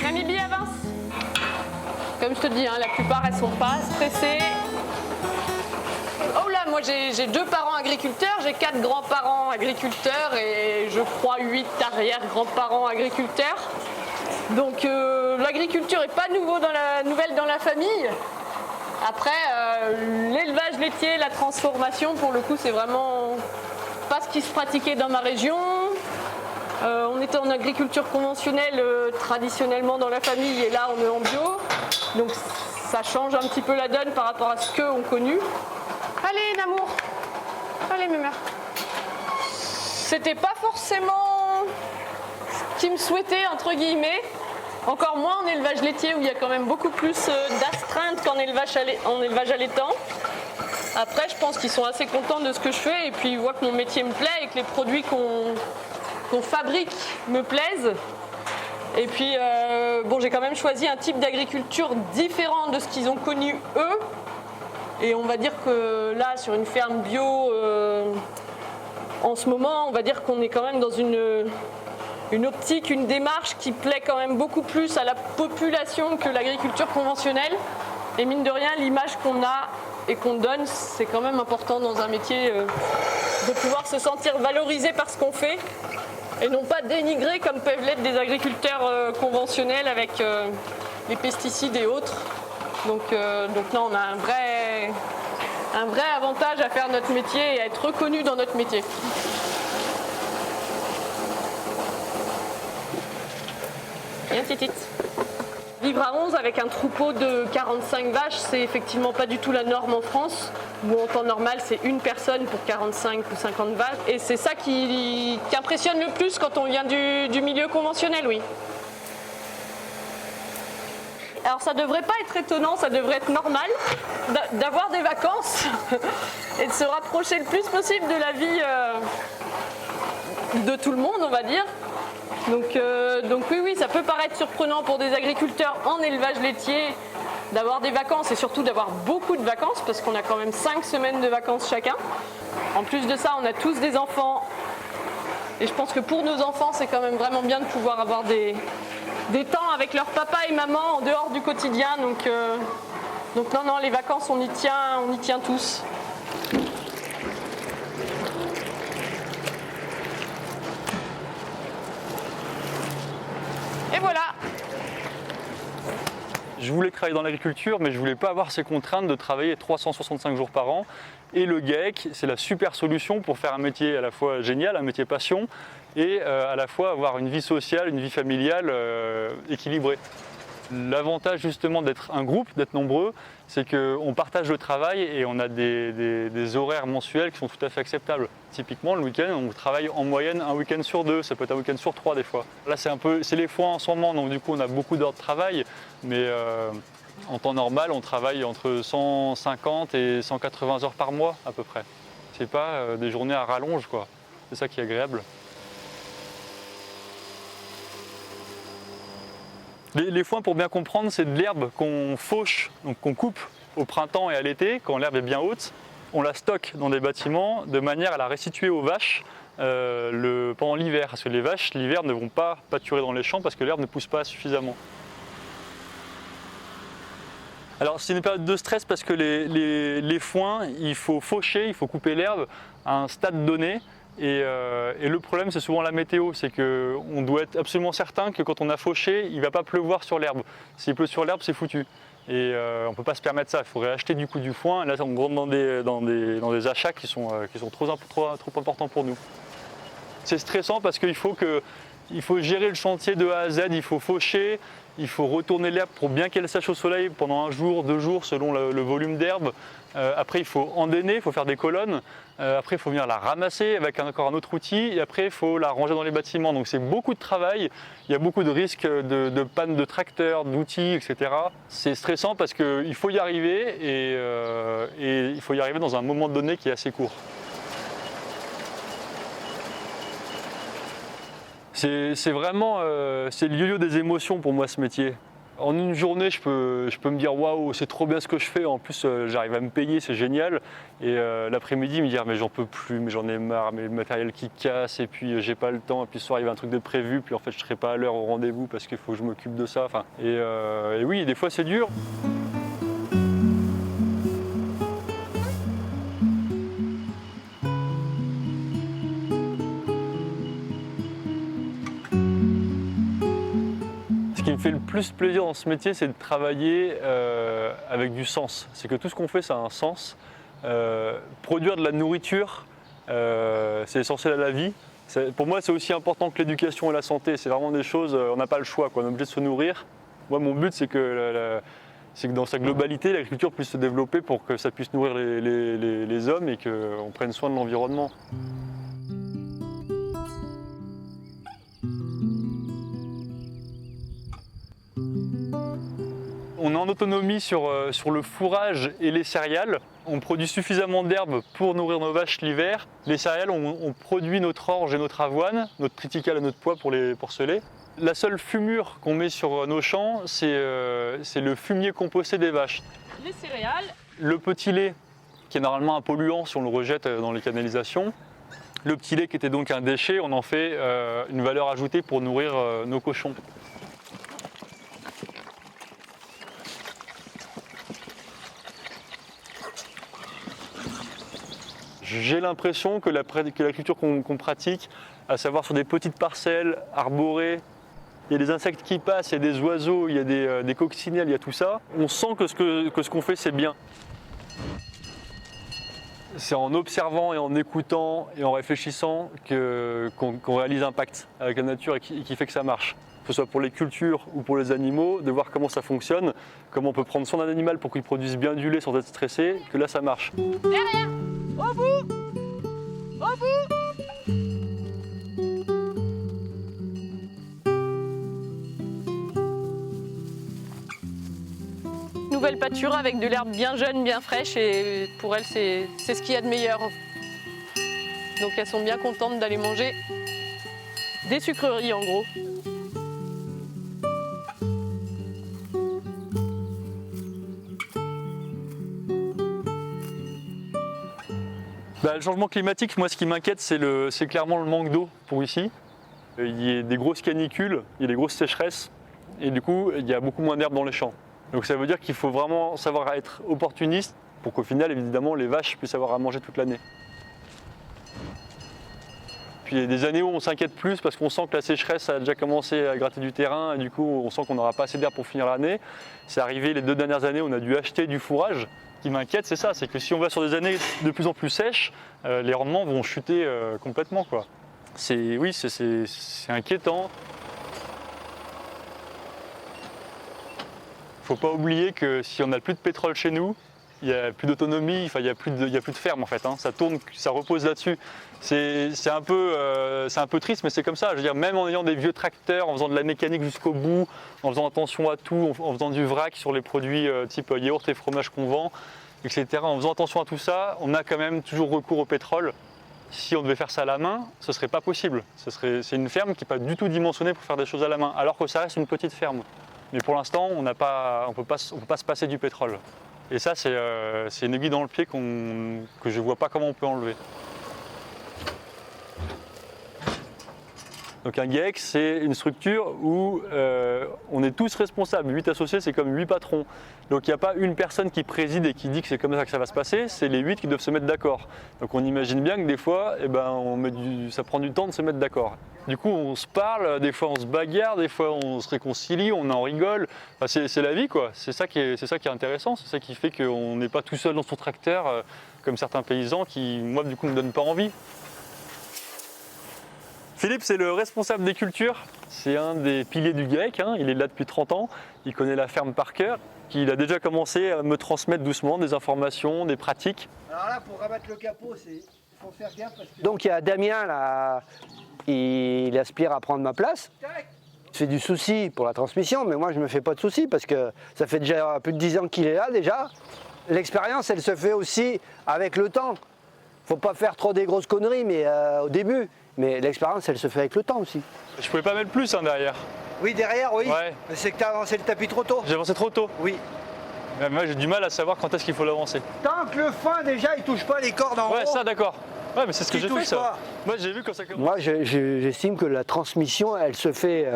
Namibie avance. Comme je te dis, la plupart elles sont pas stressées. Oh là, moi j'ai 2 parents agriculteurs, j'ai 4 grands-parents agriculteurs et je crois 8 arrière-grands-parents agriculteurs. Donc l'agriculture n'est pas nouvelle dans la famille. Après, l'élevage laitier, la transformation, pour le coup, c'est vraiment pas ce qui se pratiquait dans ma région. On était en agriculture conventionnelle traditionnellement dans la famille et là on est en bio. Donc ça change un petit peu la donne par rapport à ce qu'eux ont connu. Allez Namour, allez mes mères. C'était pas forcément ce qu'ils me souhaitaient entre guillemets. Encore moins en élevage laitier où il y a quand même beaucoup plus d'astreintes qu'en élevage allaitant. Après je pense qu'ils sont assez contents de ce que je fais et puis ils voient que mon métier me plaît et que les produits qu'on fabrique me plaisent. Et puis, j'ai quand même choisi un type d'agriculture différent de ce qu'ils ont connu eux. Et on va dire que là, sur une ferme bio, en ce moment, on va dire qu'on est quand même dans une optique, une démarche qui plaît quand même beaucoup plus à la population que l'agriculture conventionnelle. Et mine de rien, l'image qu'on a et qu'on donne, c'est quand même important dans un métier de pouvoir se sentir valorisé par ce qu'on fait. Et non pas dénigrés comme peuvent l'être des agriculteurs conventionnels avec les pesticides et autres. Donc non, on a un vrai avantage à faire notre métier et à être reconnu dans notre métier. Bien petite. Vivre à 11 avec un troupeau de 45 vaches, c'est effectivement pas du tout la norme en France, où en temps normal c'est une personne pour 45 ou 50 vaches. Et c'est ça qui impressionne le plus quand on vient du milieu conventionnel, oui. Alors ça devrait pas être étonnant, ça devrait être normal d'avoir des vacances et de se rapprocher le plus possible de la vie de tout le monde, on va dire. Donc oui, ça peut paraître surprenant pour des agriculteurs en élevage laitier d'avoir des vacances et surtout d'avoir beaucoup de vacances parce qu'on a quand même 5 semaines de vacances chacun. En plus de ça, on a tous des enfants et je pense que pour nos enfants, c'est quand même vraiment bien de pouvoir avoir des temps avec leur papa et maman en dehors du quotidien. Donc non, les vacances, on y tient tous. Et voilà. Je voulais travailler dans l'agriculture, mais je voulais pas avoir ces contraintes de travailler 365 jours par an. Et le GAEC, c'est la super solution pour faire un métier à la fois génial, un métier passion, et à la fois avoir une vie sociale, une vie familiale équilibrée. L'avantage justement d'être un groupe, d'être nombreux, c'est qu'on partage le travail et on a des horaires mensuels qui sont tout à fait acceptables. Typiquement, le week-end, on travaille en moyenne un week-end sur 2, ça peut être un week-end sur 3 des fois. Là, c'est les foins en ce moment, donc du coup, on a beaucoup d'heures de travail, mais en temps normal, on travaille entre 150 et 180 heures par mois à peu près. C'est pas des journées à rallonge, quoi. C'est ça qui est agréable. Les foins, pour bien comprendre, c'est de l'herbe qu'on fauche, donc qu'on coupe au printemps et à l'été, quand l'herbe est bien haute. On la stocke dans des bâtiments de manière à la restituer aux vaches pendant l'hiver. Parce que les vaches, l'hiver, ne vont pas pâturer dans les champs parce que l'herbe ne pousse pas suffisamment. Alors c'est une période de stress parce que les foins, il faut faucher, il faut couper l'herbe à un stade donné. Et le problème, c'est souvent la météo, c'est qu'on doit être absolument certain que quand on a fauché, il ne va pas pleuvoir sur l'herbe. S'il pleut sur l'herbe, c'est foutu. Et on ne peut pas se permettre ça, il faudrait acheter du coup du foin. Là, on rentre dans des achats qui sont trop importants pour nous. C'est stressant parce qu'il faut gérer le chantier de A à Z, il faut faucher, il faut retourner l'herbe pour bien qu'elle sèche au soleil pendant 1 jour, 2 jours selon le volume d'herbe. Après, il faut endainer, il faut faire des colonnes. Après, il faut venir la ramasser avec encore un autre outil. Et après, il faut la ranger dans les bâtiments. Donc, c'est beaucoup de travail. Il y a beaucoup de risques de panne de tracteurs, d'outils, etc. C'est stressant parce qu'il faut y arriver et il faut y arriver dans un moment donné qui est assez court. C'est vraiment c'est le yo-yo des émotions pour moi, ce métier. En une journée, je peux me dire waouh, c'est trop bien ce que je fais. En plus, j'arrive à me payer, c'est génial. Et l'après-midi, me dire mais j'en peux plus, mais j'en ai marre, mais le matériel qui casse, et puis j'ai pas le temps. Et puis ce soir, il y a un truc de prévu, puis en fait, je serai pas à l'heure au rendez-vous parce qu'il faut que je m'occupe de ça. Enfin, et oui, des fois, c'est dur. Ce qui me fait le plus plaisir dans ce métier, c'est de travailler avec du sens. C'est que tout ce qu'on fait, ça a un sens. Produire de la nourriture, c'est essentiel à la vie. Pour moi, c'est aussi important que l'éducation et la santé. C'est vraiment des choses, on n'a pas le choix, quoi. On est obligé de se nourrir. Moi, mon but, c'est que dans sa globalité, l'agriculture puisse se développer pour que ça puisse nourrir les hommes et qu'on prenne soin de l'environnement. On est en autonomie sur le fourrage et les céréales. On produit suffisamment d'herbe pour nourrir nos vaches l'hiver. Les céréales, on produit notre orge et notre avoine, notre triticale et notre pois pour les porcelets. La seule fumure qu'on met sur nos champs, c'est le fumier composté des vaches. Les céréales. Le petit lait, qui est normalement un polluant si on le rejette dans les canalisations. Le petit lait qui était donc un déchet, on en fait une valeur ajoutée pour nourrir nos cochons. J'ai l'impression que la culture qu'on pratique, à savoir sur des petites parcelles arborées, il y a des insectes qui passent, il y a des oiseaux, il y a des coccinelles, il y a tout ça. On sent que ce qu'on fait, c'est bien. C'est en observant et en écoutant et en réfléchissant qu'on réalise un pacte avec la nature et qui fait que ça marche. Que ce soit pour les cultures ou pour les animaux, de voir comment ça fonctionne, comment on peut prendre soin d'un animal pour qu'il produise bien du lait sans être stressé, que là ça marche. Derrière. Au bout. Au bout. nouvelle pâture avec de l'herbe bien jeune, bien fraîche et pour elles c'est ce qu'il y a de meilleur. Donc elles sont bien contentes d'aller manger des sucreries en gros. Le changement climatique, moi ce qui m'inquiète c'est clairement le manque d'eau pour ici. Il y a des grosses canicules, il y a des grosses sécheresses et du coup il y a beaucoup moins d'herbe dans les champs. Donc ça veut dire qu'il faut vraiment savoir être opportuniste pour qu'au final évidemment les vaches puissent avoir à manger toute l'année. Puis il y a des années où on s'inquiète plus parce qu'on sent que la sécheresse a déjà commencé à gratter du terrain et du coup on sent qu'on n'aura pas assez d'herbe pour finir l'année. C'est arrivé les 2 dernières années, on a dû acheter du fourrage. Ce qui m'inquiète c'est ça, c'est que si on va sur des années de plus en plus sèches, les rendements vont chuter complètement, quoi. C'est inquiétant. Faut pas oublier que si on n'a plus de pétrole chez nous, il n'y a plus d'autonomie, enfin, il n'y a plus de ferme en fait, hein. Ça tourne, ça repose là-dessus. C'est un peu triste, mais c'est comme ça. Je veux dire, même en ayant des vieux tracteurs, en faisant de la mécanique jusqu'au bout, en faisant attention à tout, en faisant du vrac sur les produits type yaourt et fromage qu'on vend, etc. En faisant attention à tout ça, on a quand même toujours recours au pétrole. Si on devait faire ça à la main, ce ne serait pas possible. C'est une ferme qui n'est pas du tout dimensionnée pour faire des choses à la main, alors que ça reste une petite ferme. Mais pour l'instant, on ne peut pas se passer du pétrole. Et ça, c'est une aiguille dans le pied que je ne vois pas comment on peut enlever. Donc un GIEC, c'est une structure où on est tous responsables. 8 associés, c'est comme 8 patrons. Donc il n'y a pas une personne qui préside et qui dit que c'est comme ça que ça va se passer, c'est les 8 qui doivent se mettre d'accord. Donc on imagine bien que des fois, ça prend du temps de se mettre d'accord. Du coup, on se parle, des fois on se bagarre, des fois on se réconcilie, on en rigole. Enfin, c'est la vie, quoi. C'est ça qui est intéressant, c'est ça qui fait qu'on n'est pas tout seul dans son tracteur, comme certains paysans qui, moi, du coup, ne me donnent pas envie. Philippe, c'est le responsable des cultures. C'est un des piliers du GIEC, hein. Il est là depuis 30 ans, il connaît la ferme par cœur. Il a déjà commencé à me transmettre doucement des informations, des pratiques. Alors là, pour rabattre le capot, il faut faire gaffe parce que... Donc il y a Damien là, il aspire à prendre ma place. Il fait du souci pour la transmission, mais moi je me fais pas de soucis parce que ça fait déjà plus de 10 ans qu'il est là déjà. L'expérience, elle se fait aussi avec le temps. Faut pas faire trop des grosses conneries, mais au début. Mais l'expérience, elle se fait avec le temps aussi. Je pouvais pas mettre plus derrière. Oui, derrière, oui. Ouais. Mais c'est que tu as avancé le tapis trop tôt. J'ai avancé trop tôt. Oui. Mais moi, j'ai du mal à savoir quand est-ce qu'il faut l'avancer. Tant que le fin, déjà, il touche pas les cordes en haut. Ouais, ça, d'accord. Ouais, mais c'est ce que j'ai fait, ça. Pas. Moi, j'ai vu quand ça commence. Moi, j'estime que la transmission, elle se fait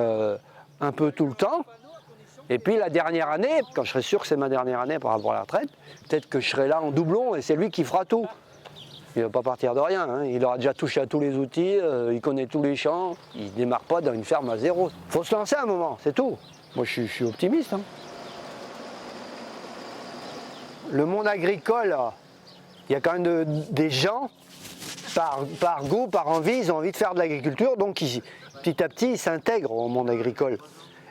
un peu tout le temps. Et puis la dernière année, quand je serai sûr que c'est ma dernière année par rapport à la retraite, peut-être que je serai là en doublon et c'est lui qui fera tout. Il ne va pas partir de rien, hein. Il aura déjà touché à tous les outils, il connaît tous les champs, il ne démarre pas dans une ferme à zéro. Il faut se lancer un moment, c'est tout. Moi je suis optimiste. Hein. Le monde agricole, il y a quand même des gens, par goût, par envie, ils ont envie de faire de l'agriculture, donc petit à petit ils s'intègrent au monde agricole.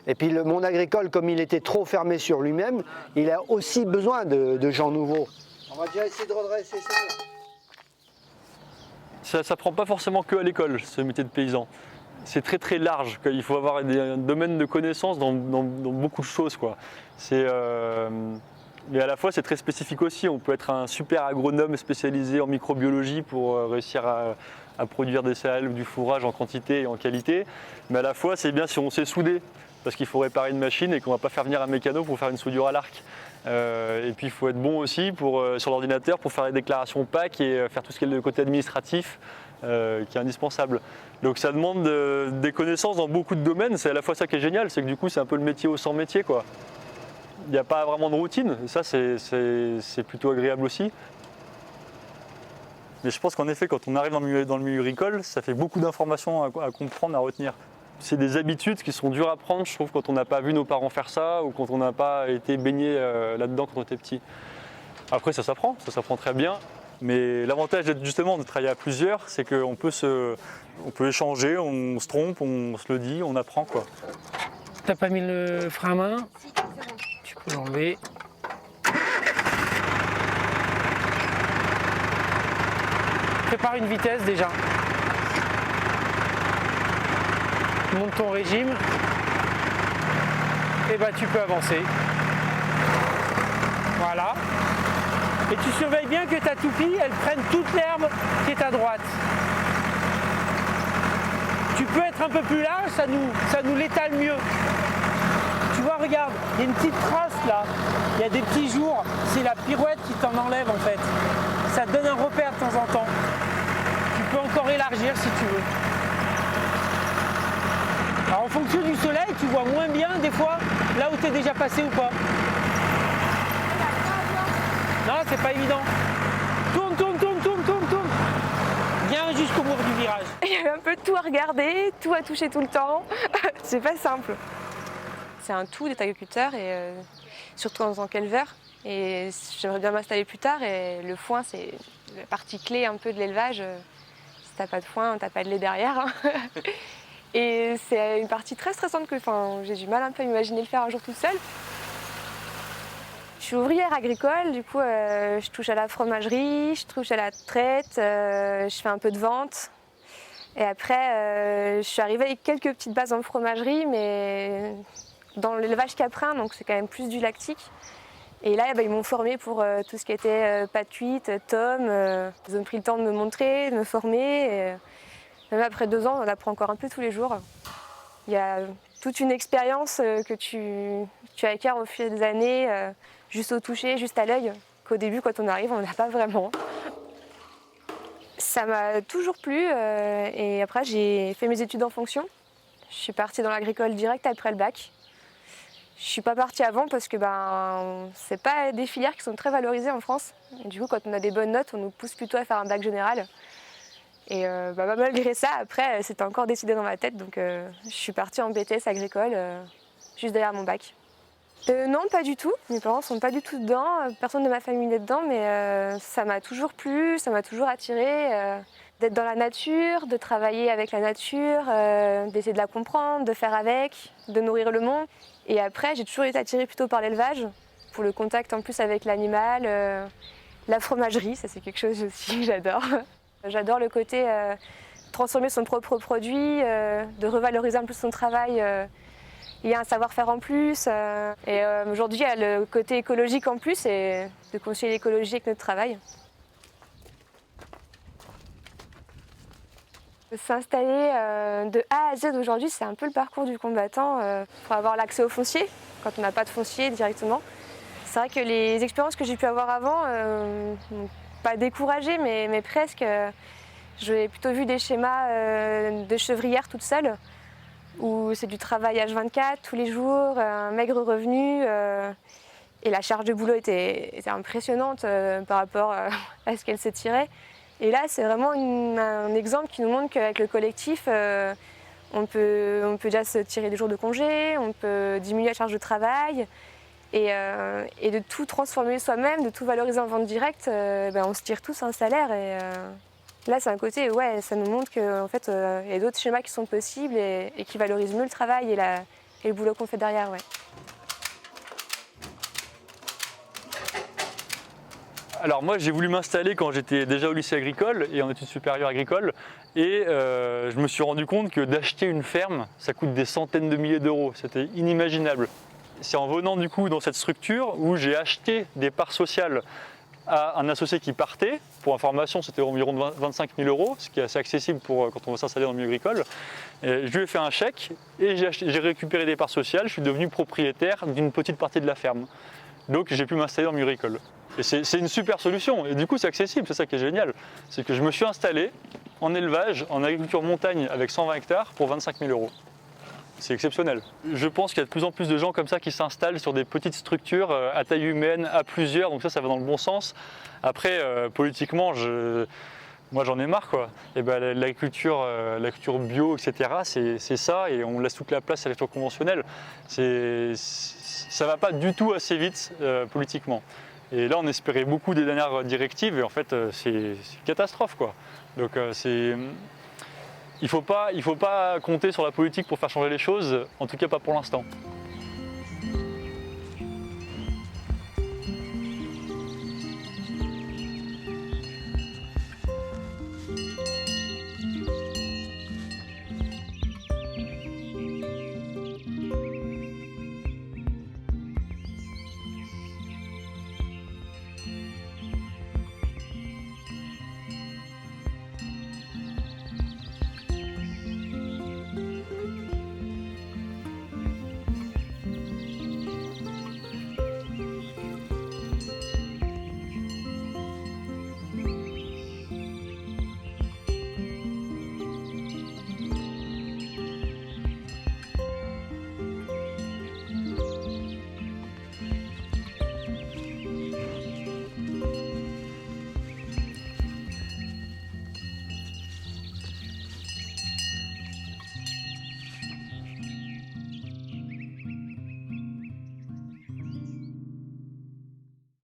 Et puis le monde agricole, comme il était trop fermé sur lui-même, il a aussi besoin de gens nouveaux. On va déjà essayer de redresser ça. Ça ne s'apprend pas forcément que à l'école, ce métier de paysan. C'est très très large. Il faut avoir un domaine de connaissances dans beaucoup de choses, quoi. Mais à la fois, c'est très spécifique aussi. On peut être un super agronome spécialisé en microbiologie pour réussir à produire des céréales ou du fourrage en quantité et en qualité. Mais à la fois, c'est bien si on sait souder, parce qu'il faut réparer une machine et qu'on ne va pas faire venir un mécano pour faire une soudure à l'arc. Et puis il faut être bon aussi sur l'ordinateur pour faire les déclarations PAC et faire tout ce qui est le côté administratif qui est indispensable. Donc ça demande des connaissances dans beaucoup de domaines, c'est à la fois ça qui est génial, c'est que du coup c'est un peu le métier au sans métier, quoi. Il n'y a pas vraiment de routine, et ça c'est plutôt agréable aussi. Mais je pense qu'en effet quand on arrive dans le milieu agricole, ça fait beaucoup d'informations à comprendre, à retenir. C'est des habitudes qui sont dures à prendre, je trouve, quand on n'a pas vu nos parents faire ça ou quand on n'a pas été baigné là-dedans quand on était petit. Après, ça s'apprend très bien. Mais l'avantage justement de travailler à plusieurs, c'est qu'on peut échanger, on se trompe, on se le dit, on apprend, quoi. T'as pas mis le frein à main, tu peux l'enlever. Prépare une vitesse déjà. Monte ton régime, et bah tu peux avancer. Et tu surveilles bien que ta toupie, elle prenne toute l'herbe qui est à droite. Tu peux être un peu plus large, ça nous l'étale mieux. Tu vois, regarde, il y a une petite trace là, il y a des petits jours, c'est la pirouette qui t'en enlève en fait. Ça te donne un repère de temps en temps. Tu peux encore élargir si tu veux. Alors en fonction du soleil, tu vois moins bien des fois là où tu es déjà passé ou pas. Non, c'est pas évident. Tourne, tourne, tourne, tourne, tourne, tourne. Viens jusqu'au bout du virage. Il y avait un peu tout à regarder, tout à toucher tout le temps. C'est pas simple. C'est un tout d'être agriculteur et surtout en tant qu'éleveur. Et j'aimerais bien m'installer plus tard et le foin c'est la partie clé un peu de l'élevage. Si t'as pas de foin, t'as pas de lait derrière. Hein. Et c'est une partie très stressante que j'ai du mal un peu à imaginer le faire un jour toute seule. Je suis ouvrière agricole, du coup je touche à la fromagerie, je touche à la traite, je fais un peu de vente. Et après je suis arrivée avec quelques petites bases en fromagerie, mais dans l'élevage caprin, donc c'est quand même plus du lactique. Et là ils m'ont formée pour tout ce qui était pâte cuite, tome. Ils ont pris le temps de me montrer, de me former. Et même après 2 ans, on apprend encore un peu tous les jours. Il y a toute une expérience que tu acquiers au fil des années, juste au toucher, juste à l'œil, qu'au début, quand on arrive, on n'a pas vraiment. Ça m'a toujours plu et après, j'ai fait mes études en fonction. Je suis partie dans l'agricole direct après le bac. Je ne suis pas partie avant parce que c'est pas des filières qui sont très valorisées en France. Et du coup, quand on a des bonnes notes, on nous pousse plutôt à faire un bac général. Et malgré ça, après, c'était encore décidé dans ma tête, donc je suis partie en BTS agricole, juste derrière mon bac. Non, pas du tout. Mes parents ne sont pas du tout dedans, personne de ma famille n'est dedans, mais ça m'a toujours plu, ça m'a toujours attirée d'être dans la nature, de travailler avec la nature, d'essayer de la comprendre, de faire avec, de nourrir le monde. Et après, j'ai toujours été attirée plutôt par l'élevage, pour le contact en plus avec l'animal, la fromagerie, ça c'est quelque chose aussi que j'adore. J'adore le côté transformer son propre produit, de revaloriser un peu son travail. Il y a un savoir-faire en plus. Et aujourd'hui, il y a le côté écologique en plus et de concilier l'écologie avec notre travail. S'installer de A à Z aujourd'hui, c'est un peu le parcours du combattant pour avoir l'accès au foncier, quand on n'a pas de foncier directement. C'est vrai que les expériences que j'ai pu avoir avant, pas découragée, mais presque. J'ai plutôt vu des schémas de chevrière toute seule, où c'est du travail H24 tous les jours, un maigre revenu, et la charge de boulot était impressionnante par rapport à ce qu'elle s'étirait. Et là, c'est vraiment un exemple qui nous montre qu'avec le collectif, on peut déjà se tirer des jours de congé, on peut diminuer la charge de travail. Et de tout transformer soi-même, de tout valoriser en vente directe, on se tire tous un salaire. Et là, c'est un côté, ça nous montre qu'en fait, il y a d'autres schémas qui sont possibles et qui valorisent mieux le travail et le boulot qu'on fait derrière. Ouais. Alors moi, j'ai voulu m'installer quand j'étais déjà au lycée agricole et en études supérieures agricoles. Et je me suis rendu compte que d'acheter une ferme, ça coûte des centaines de milliers d'euros. C'était inimaginable. C'est en venant du coup dans cette structure où j'ai acheté des parts sociales à un associé qui partait. Pour information, c'était environ 25 000 euros, ce qui est assez accessible pour quand on va s'installer dans le milieu agricole. Et je lui ai fait un chèque et j'ai récupéré des parts sociales. Je suis devenu propriétaire d'une petite partie de la ferme. Donc j'ai pu m'installer dans le milieu agricole. Et c'est une super solution. Et du coup, c'est accessible, c'est ça qui est génial. C'est que je me suis installé en élevage, en agriculture montagne avec 120 hectares pour 25 000 euros. C'est exceptionnel. Je pense qu'il y a de plus en plus de gens comme ça qui s'installent sur des petites structures à taille humaine, à plusieurs, donc ça va dans le bon sens. Après, politiquement, moi j'en ai marre quoi. Et l'agriculture bio, etc., c'est ça, et on laisse toute la place à l'agriculture conventionnelle. Ça ne va pas du tout assez vite politiquement. Et là, on espérait beaucoup des dernières directives, et en fait, c'est une catastrophe quoi. Donc il ne faut pas compter sur la politique pour faire changer les choses, en tout cas pas pour l'instant.